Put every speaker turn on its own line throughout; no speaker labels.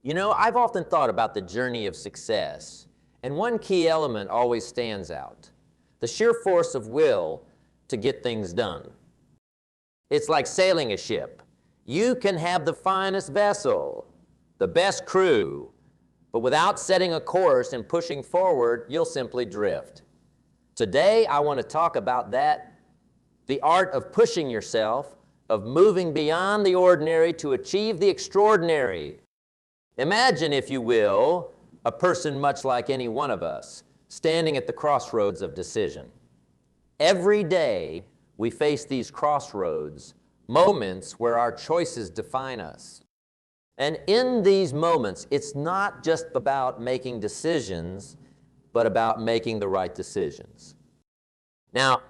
I've often thought about the journey of success, and one key element always stands out: the sheer force of will to get things done. It's like sailing a ship. You can have the finest vessel, the best crew, but without setting a course and pushing forward, you'll simply drift. Today, I want to talk about that, the art of pushing yourself, of moving beyond the ordinary to achieve the extraordinary. Imagine, if you will, a person much like any one of us, standing at the crossroads of decision. Every day, we face these crossroads, moments where our choices define us. And in these moments, it's not just about making decisions, but about making the right decisions. Now,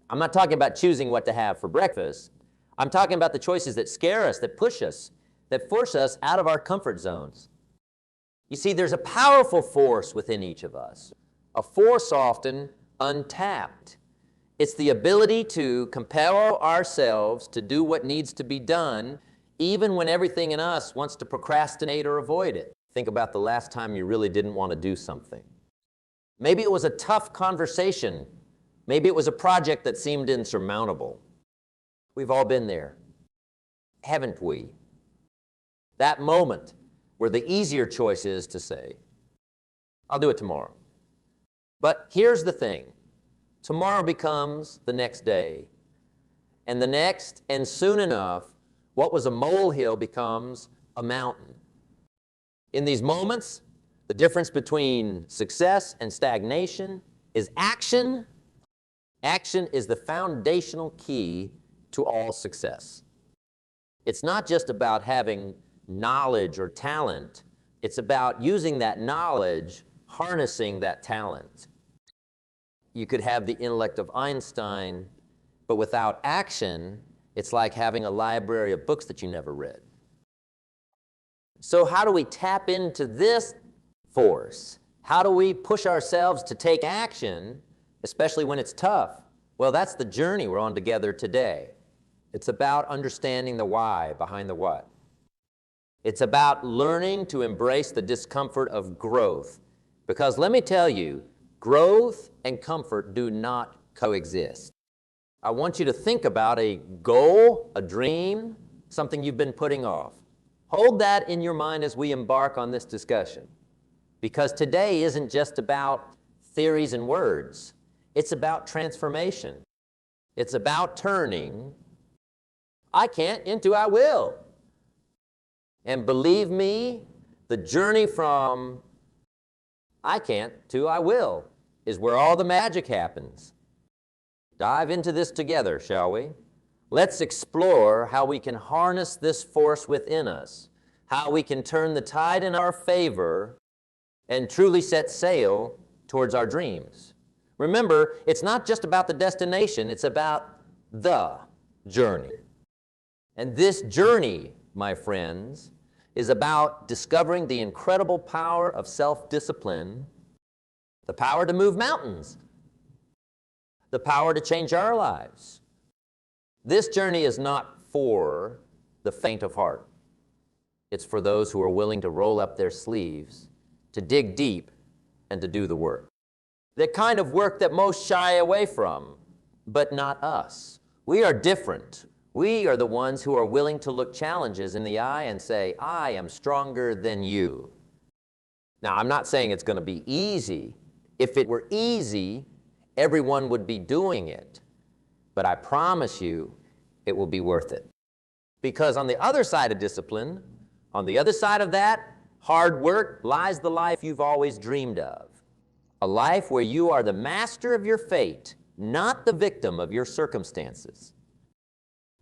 I'm not talking about choosing what to have for breakfast. I'm talking about the choices that scare us, that push us, that force us out of our comfort zones. You see, there's a powerful force within each of us, a force often untapped. It's the ability to compel ourselves to do what needs to be done, even when everything in us wants to procrastinate or avoid it. Think about the last time you really didn't want to do something. Maybe it was a tough conversation. Maybe it was a project that seemed insurmountable. We've all been there, haven't we? That moment where the easier choice is to say, I'll do it tomorrow. But here's the thing. Tomorrow becomes the next day, and the next, and soon enough, what was a molehill becomes a mountain. In these moments, the difference between success and stagnation is action. Action is the foundational key to all success. It's not just about having knowledge or talent. It's about using that knowledge, harnessing that talent. You could have the intellect of Einstein, but without action, it's like having a library of books that you never read. So how do we tap into this force? How do we push ourselves to take action, especially when it's tough? Well, that's the journey we're on together today. It's about understanding the why behind the what. It's about learning to embrace the discomfort of growth. Because let me tell you, growth and comfort do not coexist. I want you to think about a goal, a dream, something you've been putting off. Hold that in your mind as we embark on this discussion. Because today isn't just about theories and words. It's about transformation. It's about turning I can't into I will. And believe me, the journey from I can't to I will is where all the magic happens. Dive into this together, shall we? Let's explore how we can harness this force within us, how we can turn the tide in our favor and truly set sail towards our dreams. Remember, it's not just about the destination, it's about the journey. And this journey, my friends, is about discovering the incredible power of self-discipline, the power to move mountains, the power to change our lives. This journey is not for the faint of heart. It's for those who are willing to roll up their sleeves, to dig deep, and to do the work. The kind of work that most shy away from, but not us. We are different. We are the ones who are willing to look challenges in the eye and say, I am stronger than you. Now, I'm not saying it's going to be easy. If it were easy, everyone would be doing it. But I promise you, it will be worth it. Because on the other side of discipline, on the other side of that hard work, lies the life you've always dreamed of. A life where you are the master of your fate, not the victim of your circumstances.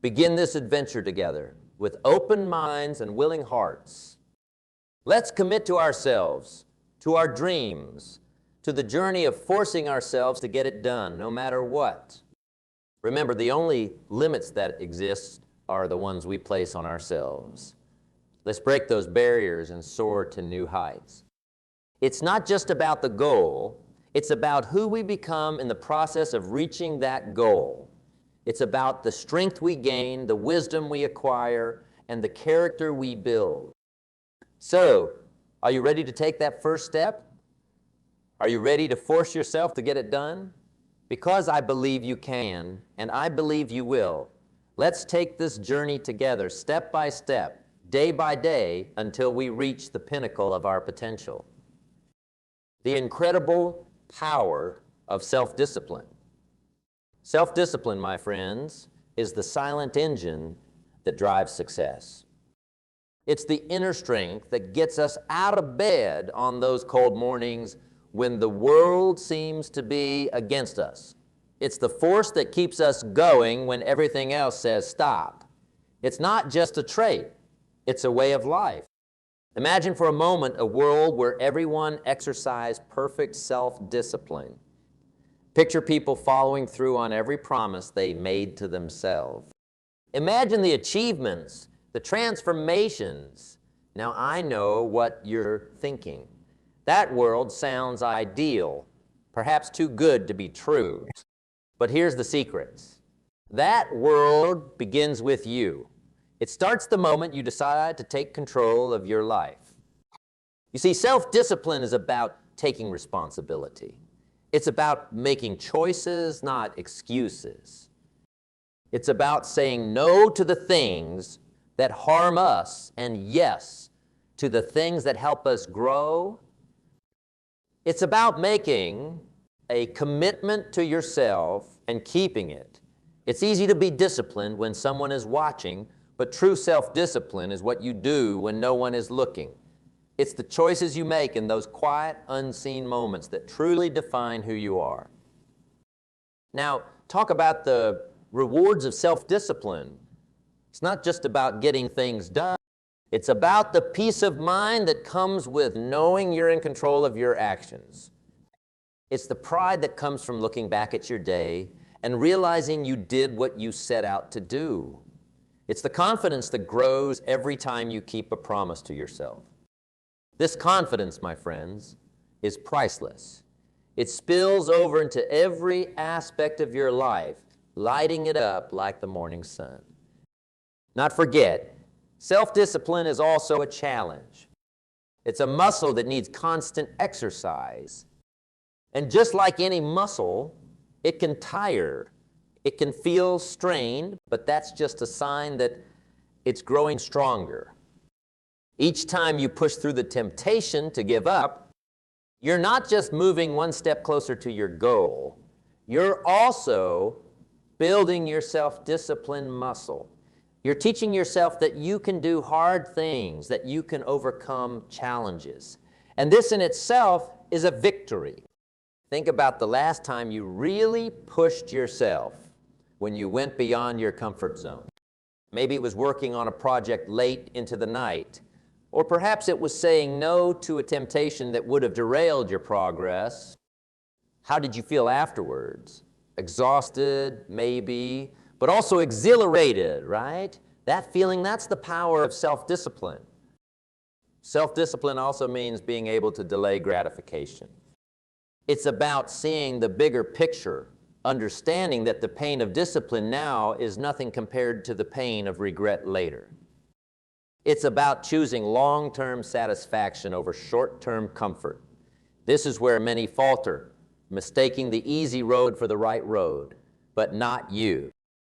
Begin this adventure together with open minds and willing hearts. Let's commit to ourselves, to our dreams, to the journey of forcing ourselves to get it done, no matter what. Remember, the only limits that exist are the ones we place on ourselves. Let's break those barriers and soar to new heights. It's not just about the goal, it's about who we become in the process of reaching that goal. It's about the strength we gain, the wisdom we acquire, and the character we build. So, Are you ready to take that first step? Are you ready to force yourself to get it done? Because I believe you can, and I believe you will. Let's take this journey together, step by step, day by day, until we reach the pinnacle of our potential. The incredible power of self-discipline. Self-discipline, my friends, is the silent engine that drives success. It's the inner strength that gets us out of bed on those cold mornings when the world seems to be against us. It's the force that keeps us going when everything else says stop. It's not just a trait, it's a way of life. Imagine for a moment a world where everyone exercised perfect self-discipline. Picture people following through on every promise they made to themselves. Imagine the achievements, the transformations. Now I know what you're thinking. That world sounds ideal, perhaps too good to be true. But here's the secret. That world begins with you. It starts the moment you decide to take control of your life. You see, self-discipline is about taking responsibility. It's about making choices, not excuses. It's about saying no to the things that harm us and yes to the things that help us grow. It's about making a commitment to yourself and keeping it. It's easy to be disciplined when someone is watching, but true self-discipline is what you do when no one is looking. It's the choices you make in those quiet, unseen moments that truly define who you are. Now, talk about the rewards of self-discipline. It's not just about getting things done. It's about the peace of mind that comes with knowing you're in control of your actions. It's the pride that comes from looking back at your day and realizing you did what you set out to do. It's the confidence that grows every time you keep a promise to yourself. This confidence, my friends, is priceless. It spills over into every aspect of your life, lighting it up like the morning sun. Not forget, self-discipline is also a challenge. It's a muscle that needs constant exercise. And just like any muscle, it can tire. It can feel strained, but that's just a sign that it's growing stronger. Each time you push through the temptation to give up, you're not just moving one step closer to your goal, you're also building your self-discipline muscle. You're teaching yourself that you can do hard things, that you can overcome challenges. And this in itself is a victory. Think about the last time you really pushed yourself when you went beyond your comfort zone. Maybe it was working on a project late into the night, or perhaps it was saying no to a temptation that would have derailed your progress. How did you feel afterwards? Exhausted, maybe, but also exhilarated, right? That feeling, that's the power of self-discipline. Self-discipline also means being able to delay gratification. It's about seeing the bigger picture, understanding that the pain of discipline now is nothing compared to the pain of regret later. It's about choosing long-term satisfaction over short-term comfort. This is where many falter, mistaking the easy road for the right road, but not you.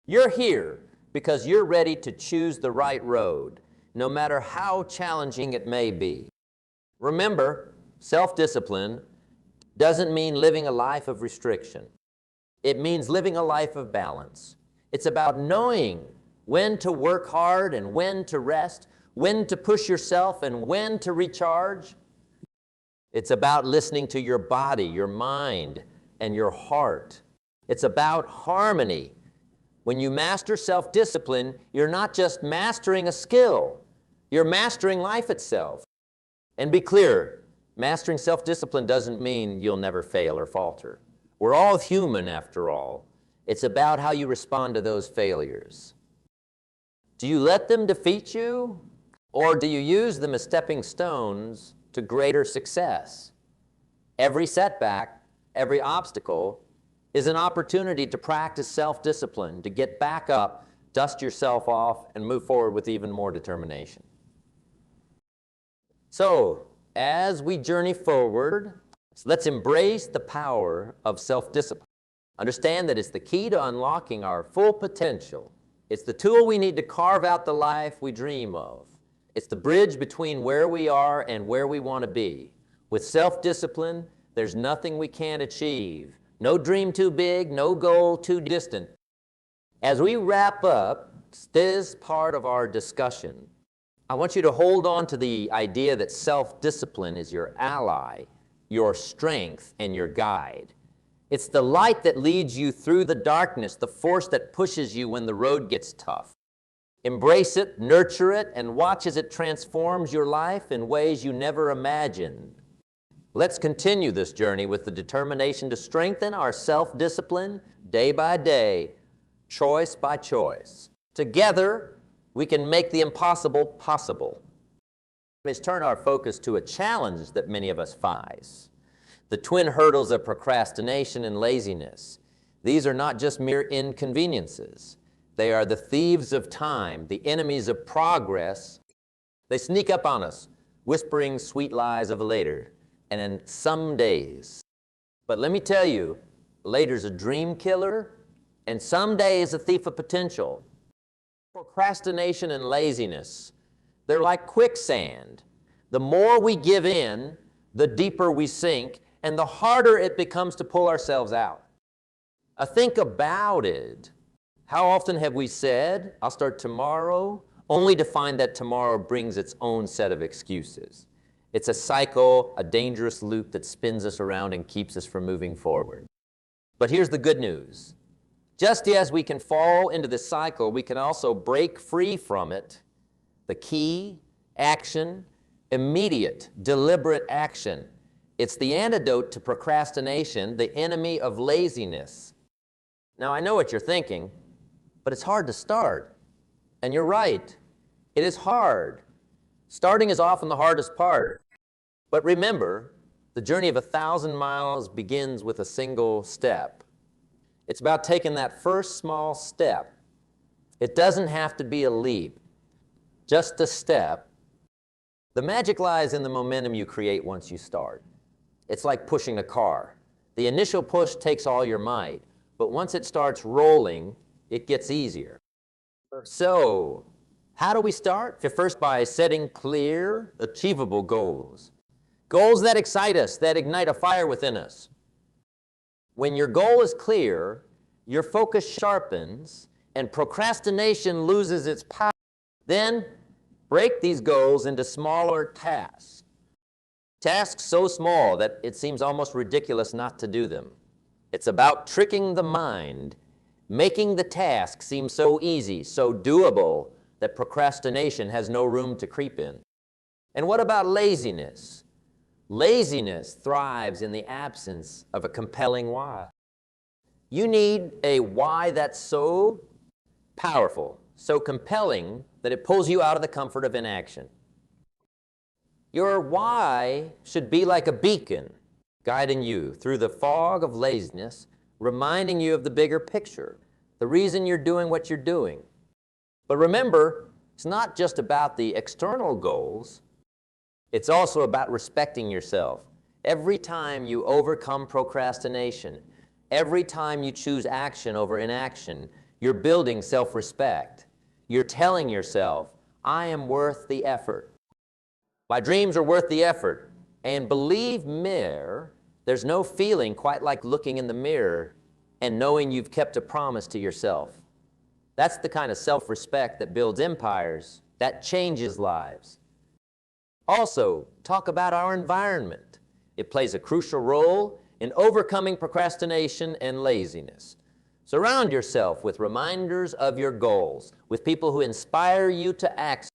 You're here because you're ready to choose the right road, no matter how challenging it may be. Remember, self-discipline doesn't mean living a life of restriction. It means living a life of balance. It's about knowing when to work hard and when to rest, when to push yourself and when to recharge. It's about listening to your body, your mind, and your heart. It's about harmony. When you master self-discipline, you're not just mastering a skill, you're mastering life itself. And be clear, mastering self-discipline doesn't mean you'll never fail or falter. We're all human after all. It's about how you respond to those failures. Do you let them defeat you, or do you use them as stepping stones to greater success? Every setback, every obstacle is an opportunity to practice self-discipline, to get back up, dust yourself off, and move forward with even more determination. So, as we journey forward, let's embrace the power of self-discipline. Understand that it's the key to unlocking our full potential. It's the tool we need to carve out the life we dream of. It's the bridge between where we are and where we want to be. With self-discipline, there's nothing we can't achieve. No dream too big, no goal too distant. As we wrap up this part of our discussion, I want you to hold on to the idea that self-discipline is your ally, your strength, and your guide. It's the light that leads you through the darkness, the force that pushes you when the road gets tough. Embrace it, nurture it, and watch as it transforms your life in ways you never imagined. Let's continue this journey with the determination to strengthen our self-discipline day by day, choice by choice. Together, we can make the impossible possible. Let's turn our focus to a challenge that many of us face. The twin hurdles of procrastination and laziness. These are not just mere inconveniences. They are the thieves of time, the enemies of progress. They sneak up on us, whispering sweet lies of later, and in some days. But let me tell you, later's a dream killer, and someday is a thief of potential. Procrastination and laziness, they're like quicksand. The more we give in, the deeper we sink, and the harder it becomes to pull ourselves out. Think about it. How often have we said, I'll start tomorrow, only to find that tomorrow brings its own set of excuses? It's a cycle, a dangerous loop that spins us around and keeps us from moving forward. But here's the good news. Just as we can fall into this cycle, we can also break free from it. The key, action, immediate, deliberate action. It's the antidote to procrastination, the enemy of laziness. Now, I know what you're thinking, but it's hard to start. And you're right, it is hard. Starting is often the hardest part. But remember, the journey of 1,000 miles begins with a single step. It's about taking that first small step. It doesn't have to be a leap, just a step. The magic lies in the momentum you create once you start. It's like pushing a car. The initial push takes all your might, but once it starts rolling, it gets easier. So, how do we start? First, by setting clear, achievable goals. Goals that excite us, that ignite a fire within us. When your goal is clear, your focus sharpens, and procrastination loses its power. Then, break these goals into smaller tasks. Tasks so small that it seems almost ridiculous not to do them. It's about tricking the mind, making the task seem so easy, so doable, that procrastination has no room to creep in. And what about laziness? Laziness thrives in the absence of a compelling why. You need a why that's so powerful, so compelling, that it pulls you out of the comfort of inaction. Your why should be like a beacon, guiding you through the fog of laziness, reminding you of the bigger picture, the reason you're doing what you're doing. But remember, it's not just about the external goals, it's also about respecting yourself. Every time you overcome procrastination, every time you choose action over inaction, you're building self-respect. You're telling yourself, I am worth the effort. My dreams are worth the effort. And believe me, there's no feeling quite like looking in the mirror and knowing you've kept a promise to yourself. That's the kind of self-respect that builds empires, that changes lives. Also, talk about our environment. It plays a crucial role in overcoming procrastination and laziness. Surround yourself with reminders of your goals, with people who inspire you to act.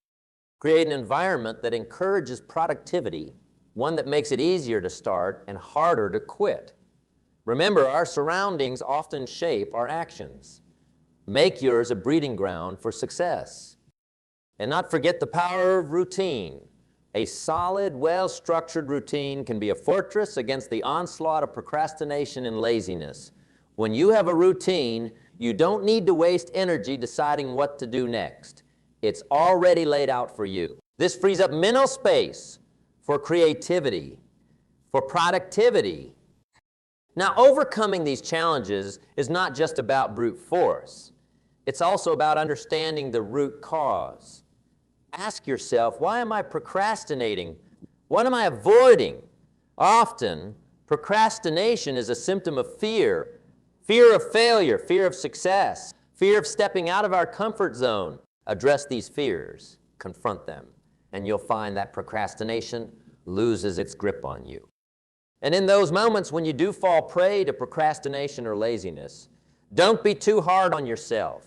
Create an environment that encourages productivity, one that makes it easier to start and harder to quit. Remember, our surroundings often shape our actions. Make yours a breeding ground for success. And not forget the power of routine. A solid, well-structured routine can be a fortress against the onslaught of procrastination and laziness. When you have a routine, you don't need to waste energy deciding what to do next. It's already laid out for you. This frees up mental space for creativity, for productivity. Now, overcoming these challenges is not just about brute force. It's also about understanding the root cause. Ask yourself, why am I procrastinating? What am I avoiding? Often, procrastination is a symptom of fear. Fear of failure, fear of success, fear of stepping out of our comfort zone. Address these fears, confront them, and you'll find that procrastination loses its grip on you. And in those moments when you do fall prey to procrastination or laziness, don't be too hard on yourself.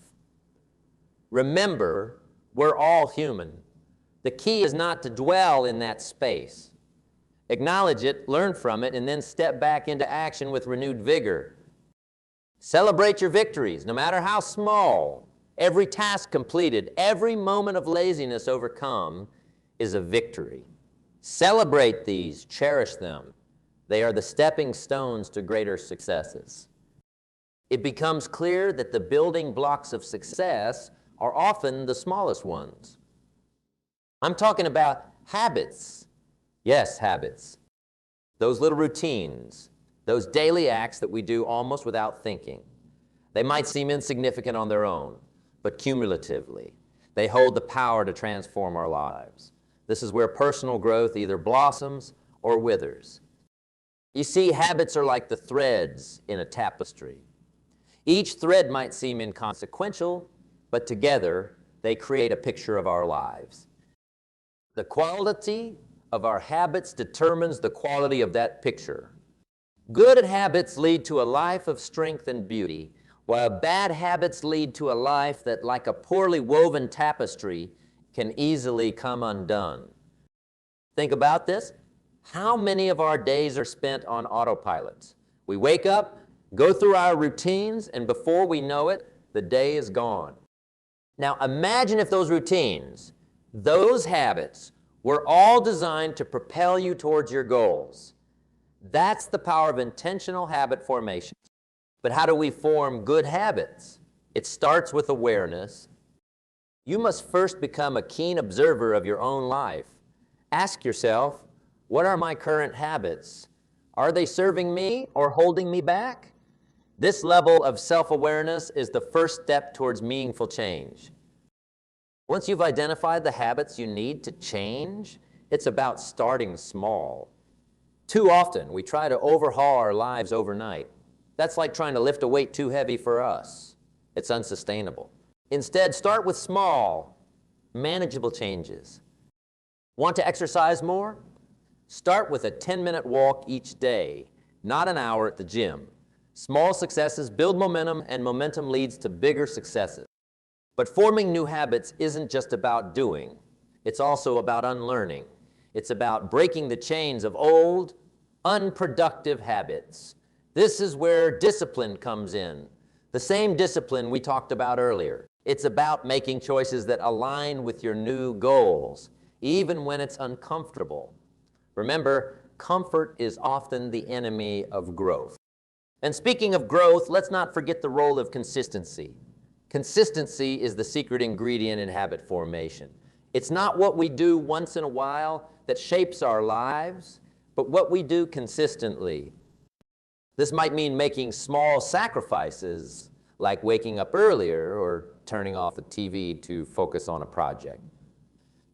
Remember, we're all human. The key is not to dwell in that space. Acknowledge it, learn from it, and then step back into action with renewed vigor. Celebrate your victories, no matter how small. Every task completed, every moment of laziness overcome is a victory. Celebrate these, cherish them. They are the stepping stones to greater successes. It becomes clear that the building blocks of success are often the smallest ones. I'm talking about habits. Yes, habits. Those little routines, those daily acts that we do almost without thinking. They might seem insignificant on their own, but cumulatively, they hold the power to transform our lives. This is where personal growth either blossoms or withers. You see, habits are like the threads in a tapestry. Each thread might seem inconsequential, but together they create a picture of our lives. The quality of our habits determines the quality of that picture. Good habits lead to a life of strength and beauty, while bad habits lead to a life that, like a poorly woven tapestry, can easily come undone. Think about this. How many of our days are spent on autopilot? We wake up, go through our routines, and before we know it, the day is gone. Now imagine if those routines, those habits, were all designed to propel you towards your goals. That's the power of intentional habit formation. But how do we form good habits? It starts with awareness. You must first become a keen observer of your own life. Ask yourself, what are my current habits? Are they serving me or holding me back? This level of self-awareness is the first step towards meaningful change. Once you've identified the habits you need to change, it's about starting small. Too often, we try to overhaul our lives overnight. That's like trying to lift a weight too heavy for us. It's unsustainable. Instead, start with small, manageable changes. Want to exercise more? Start with a 10-minute walk each day, not an hour at the gym. Small successes build momentum, and momentum leads to bigger successes. But forming new habits isn't just about doing. It's also about unlearning. It's about breaking the chains of old, unproductive habits. This is where discipline comes in. The same discipline we talked about earlier. It's about making choices that align with your new goals, even when it's uncomfortable. Remember, comfort is often the enemy of growth. And speaking of growth, let's not forget the role of consistency. Consistency is the secret ingredient in habit formation. It's not what we do once in a while that shapes our lives, but what we do consistently. This might mean making small sacrifices, like waking up earlier or turning off the TV to focus on a project.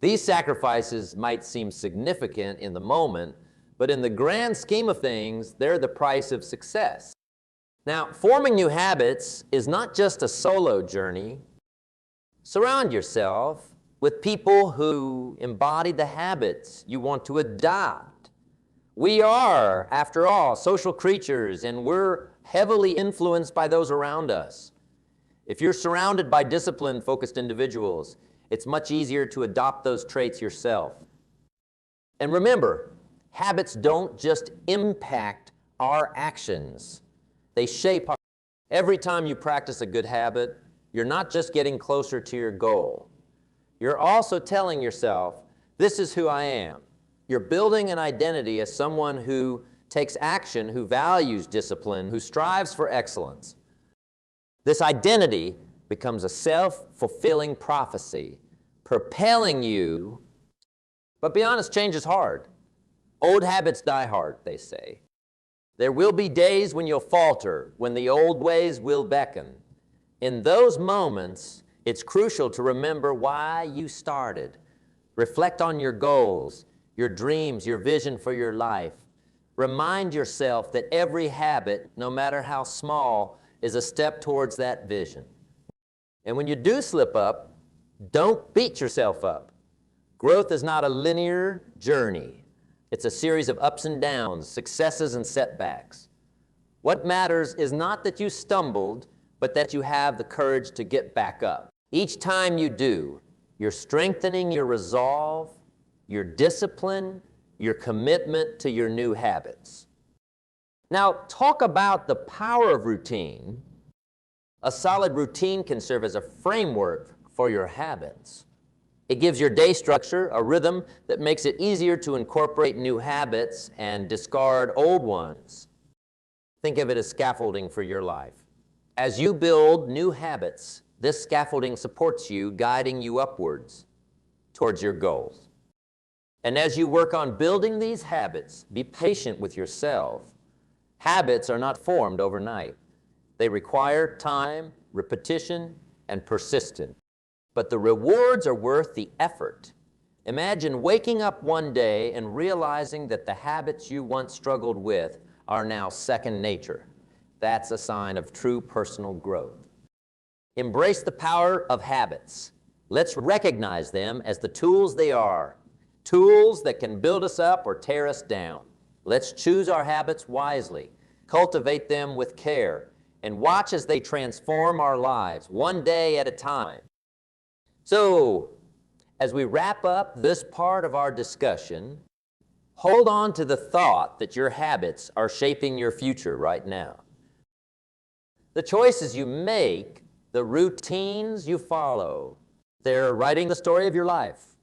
These sacrifices might seem significant in the moment, but in the grand scheme of things, they're the price of success. Now, forming new habits is not just a solo journey. Surround yourself with people who embody the habits you want to adopt. We are, after all, social creatures, and we're heavily influenced by those around us. If you're surrounded by discipline-focused individuals, it's much easier to adopt those traits yourself. And remember, habits don't just impact our actions. They shape our. Every time you practice a good habit, you're not just getting closer to your goal. You're also telling yourself, this is who I am. You're building an identity as someone who takes action, who values discipline, who strives for excellence. This identity becomes a self-fulfilling prophecy, propelling you. But be honest, change is hard. Old habits die hard, they say. There will be days when you'll falter, when the old ways will beckon. In those moments, it's crucial to remember why you started. Reflect on your goals, your dreams, your vision for your life. Remind yourself that every habit, no matter how small, is a step towards that vision. And when you do slip up, don't beat yourself up. Growth is not a linear journey. It's a series of ups and downs, successes and setbacks. What matters is not that you stumbled, but that you have the courage to get back up. Each time you do, you're strengthening your resolve, your discipline, your commitment to your new habits. Now, talk about the power of routine. A solid routine can serve as a framework for your habits. It gives your day structure, a rhythm that makes it easier to incorporate new habits and discard old ones. Think of it as scaffolding for your life. As you build new habits, this scaffolding supports you, guiding you upwards towards your goals. And as you work on building these habits, be patient with yourself. Habits are not formed overnight. They require time, repetition, and persistence. But the rewards are worth the effort. Imagine waking up one day and realizing that the habits you once struggled with are now second nature. That's a sign of true personal growth. Embrace the power of habits. Let's recognize them as the tools they are, tools that can build us up or tear us down. Let's choose our habits wisely, cultivate them with care, and watch as they transform our lives one day at a time. So, as we wrap up this part of our discussion, hold on to the thought that your habits are shaping your future right now. The choices you make, the routines you follow, they're writing the story of your life.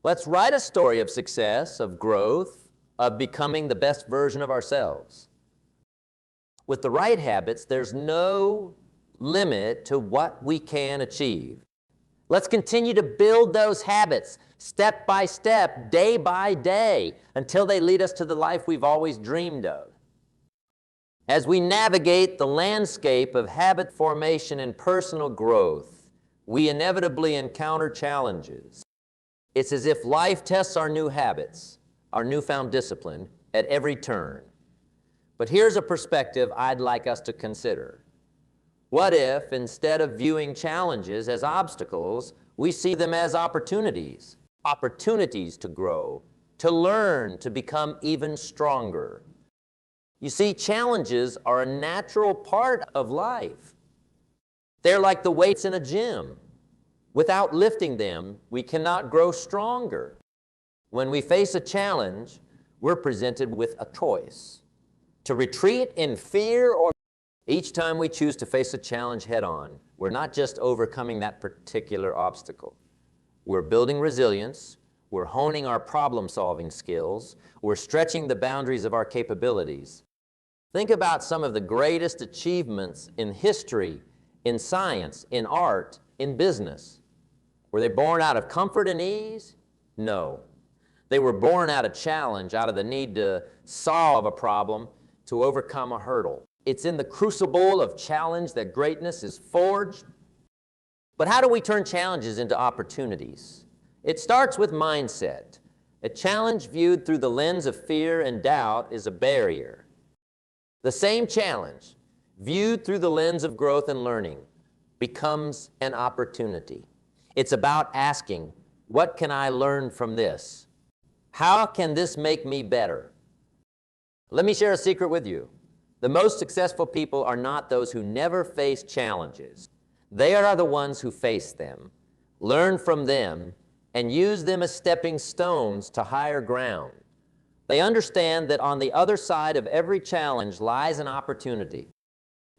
Let's write a story of success, of growth, of becoming the best version of ourselves. With the right habits, there's no limit to what we can achieve. Let's continue to build those habits step by step, day by day, until they lead us to the life we've always dreamed of. As we navigate the landscape of habit formation and personal growth, we inevitably encounter challenges. It's as if life tests our new habits, our newfound discipline, at every turn. But here's a perspective I'd like us to consider. What if, instead of viewing challenges as obstacles, we see them as opportunities? Opportunities to grow, to learn, to become even stronger. You see, challenges are a natural part of life. They're like the weights in a gym. Without lifting them, we cannot grow stronger. When we face a challenge, we're presented with a choice: to retreat in fear or each time we choose to face a challenge head-on, we're not just overcoming that particular obstacle. We're building resilience, we're honing our problem-solving skills, we're stretching the boundaries of our capabilities. Think about some of the greatest achievements in history, in science, in art, in business. Were they born out of comfort and ease? No. They were born out of challenge, out of the need to solve a problem, to overcome a hurdle. It's in the crucible of challenge that greatness is forged. But how do we turn challenges into opportunities? It starts with mindset. A challenge viewed through the lens of fear and doubt is a barrier. The same challenge, viewed through the lens of growth and learning, becomes an opportunity. It's about asking, what can I learn from this? How can this make me better? Let me share a secret with you. The most successful people are not those who never face challenges. They are the ones who face them, learn from them, and use them as stepping stones to higher ground. They understand that on the other side of every challenge lies an opportunity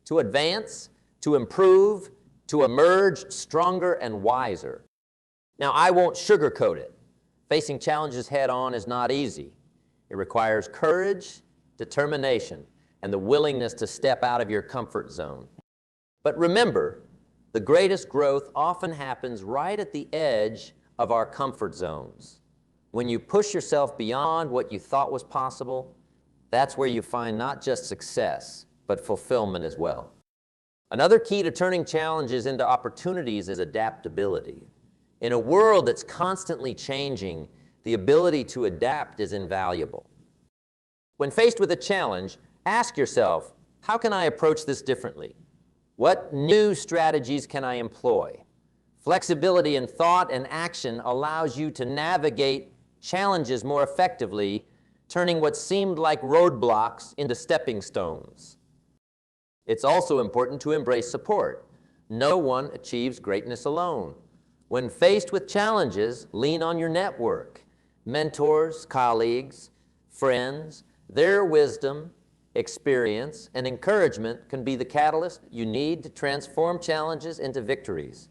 to advance, to improve, to emerge stronger and wiser. Now, I won't sugarcoat it. Facing challenges head-on is not easy. It requires courage, determination, and the willingness to step out of your comfort zone. But remember, the greatest growth often happens right at the edge of our comfort zones. When you push yourself beyond what you thought was possible, that's where you find not just success, but fulfillment as well. Another key to turning challenges into opportunities is adaptability. In a world that's constantly changing, the ability to adapt is invaluable. When faced with a challenge, ask yourself, how can I approach this differently? What new strategies can I employ? Flexibility in thought and action allows you to navigate challenges more effectively, turning what seemed like roadblocks into stepping stones. It's also important to embrace support. No one achieves greatness alone. When faced with challenges, lean on your network. Mentors, colleagues, friends, their wisdom, experience, and encouragement can be the catalyst you need to transform challenges into victories.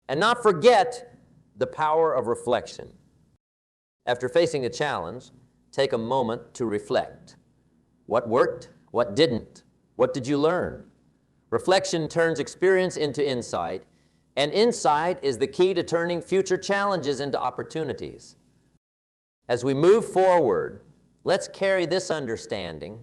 And not forget the power of reflection. After facing a challenge, take a moment to reflect. What worked? What didn't? What did you learn? Reflection turns experience into insight, and insight is the key to turning future challenges into opportunities. As we move forward, let's carry this understanding.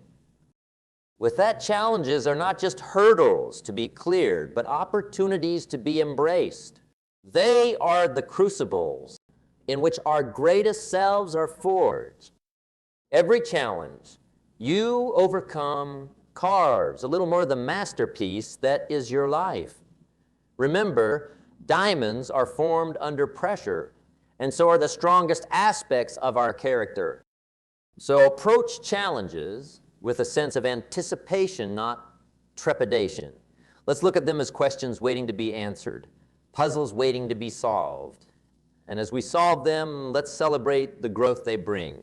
With that, challenges are not just hurdles to be cleared, but opportunities to be embraced. They are the crucibles in which our greatest selves are forged. Every challenge you overcome carves a little more of the masterpiece that is your life. Remember, diamonds are formed under pressure, and so are the strongest aspects of our character. So approach challenges with a sense of anticipation, not trepidation. Let's look at them as questions waiting to be answered, puzzles waiting to be solved. And as we solve them, let's celebrate the growth they bring.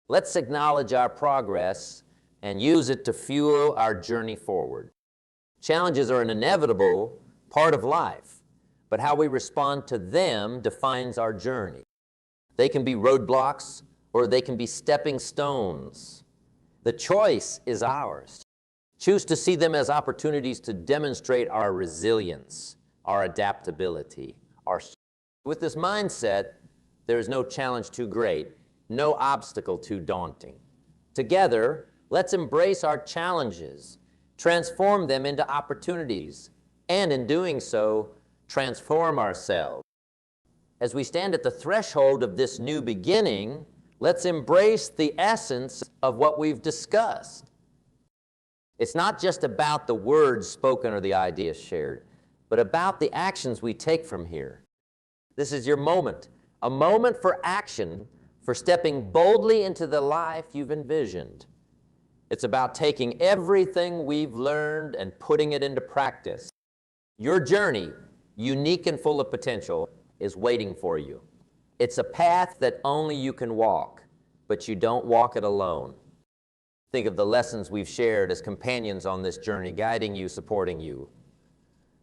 Let's acknowledge our progress and use it to fuel our journey forward. Challenges are an inevitable part of life, but how we respond to them defines our journey. They can be roadblocks or they can be stepping stones. The choice is ours. Choose to see them as opportunities to demonstrate our resilience, our adaptability, our strength. With this mindset, there is no challenge too great, no obstacle too daunting. Together, let's embrace our challenges, transform them into opportunities, and in doing so, transform ourselves. As we stand at the threshold of this new beginning, let's embrace the essence of what we've discussed. It's not just about the words spoken or the ideas shared, but about the actions we take from here. This is your moment, a moment for action, for stepping boldly into the life you've envisioned. It's about taking everything we've learned and putting it into practice. Your journey, unique and full of potential, is waiting for you. It's a path that only you can walk, but you don't walk it alone. Think of the lessons we've shared as companions on this journey, guiding you, supporting you.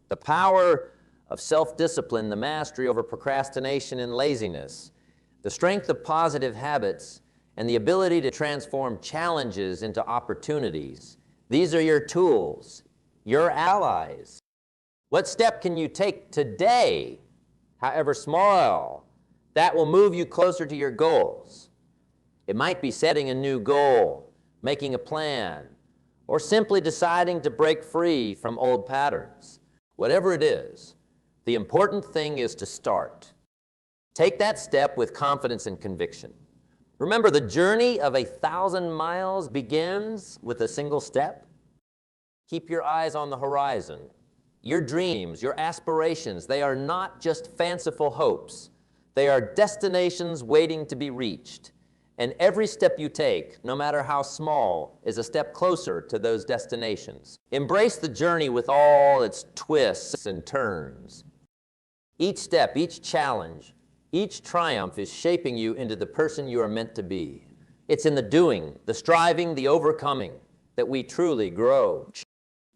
The power of self-discipline, the mastery over procrastination and laziness, the strength of positive habits, and the ability to transform challenges into opportunities. These are your tools, your allies. What step can you take today, however small, that will move you closer to your goals? It might be setting a new goal, making a plan, or simply deciding to break free from old patterns. Whatever it is, the important thing is to start. Take that step with confidence and conviction. Remember, the journey of 1,000 miles begins with a single step. Keep your eyes on the horizon. Your dreams, your aspirations, they are not just fanciful hopes. They are destinations waiting to be reached. And every step you take, no matter how small, is a step closer to those destinations. Embrace the journey with all its twists and turns. Each step, each challenge, each triumph is shaping you into the person you are meant to be. It's in the doing, the striving, the overcoming that we truly grow.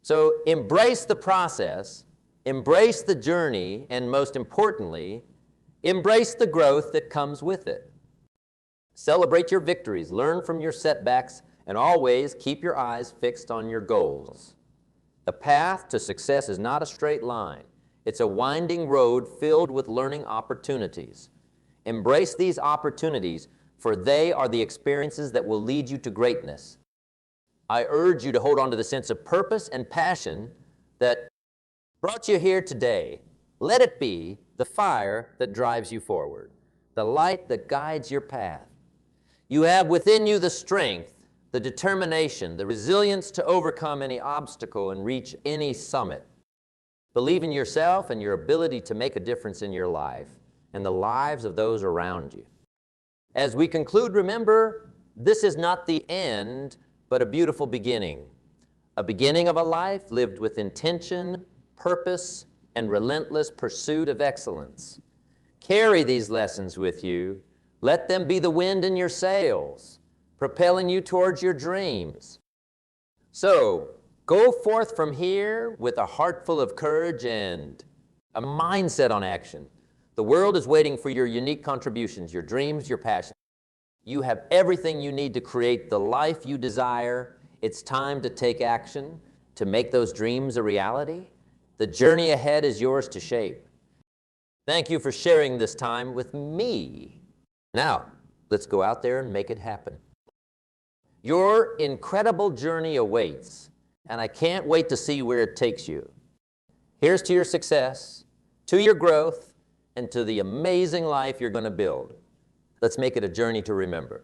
So embrace the process, embrace the journey, and most importantly, embrace the growth that comes with it. Celebrate your victories, learn from your setbacks, and always keep your eyes fixed on your goals. The path to success is not a straight line. It's a winding road filled with learning opportunities. Embrace these opportunities, for they are the experiences that will lead you to greatness. I urge you to hold on to the sense of purpose and passion that brought you here today. Let it be the fire that drives you forward, the light that guides your path. You have within you the strength, the determination, the resilience to overcome any obstacle and reach any summit. Believe in yourself and your ability to make a difference in your life and the lives of those around you. As we conclude, remember, this is not the end, but a beautiful beginning. A beginning of a life lived with intention, purpose, and relentless pursuit of excellence. Carry these lessons with you. Let them be the wind in your sails, propelling you towards your dreams. So, go forth from here with a heart full of courage and a mindset on action. The world is waiting for your unique contributions, your dreams, your passions. You have everything you need to create the life you desire. It's time to take action, to make those dreams a reality. The journey ahead is yours to shape. Thank you for sharing this time with me. Now, let's go out there and make it happen. Your incredible journey awaits, and I can't wait to see where it takes you. Here's to your success, to your growth, and to the amazing life you're going to build. Let's make it a journey to remember.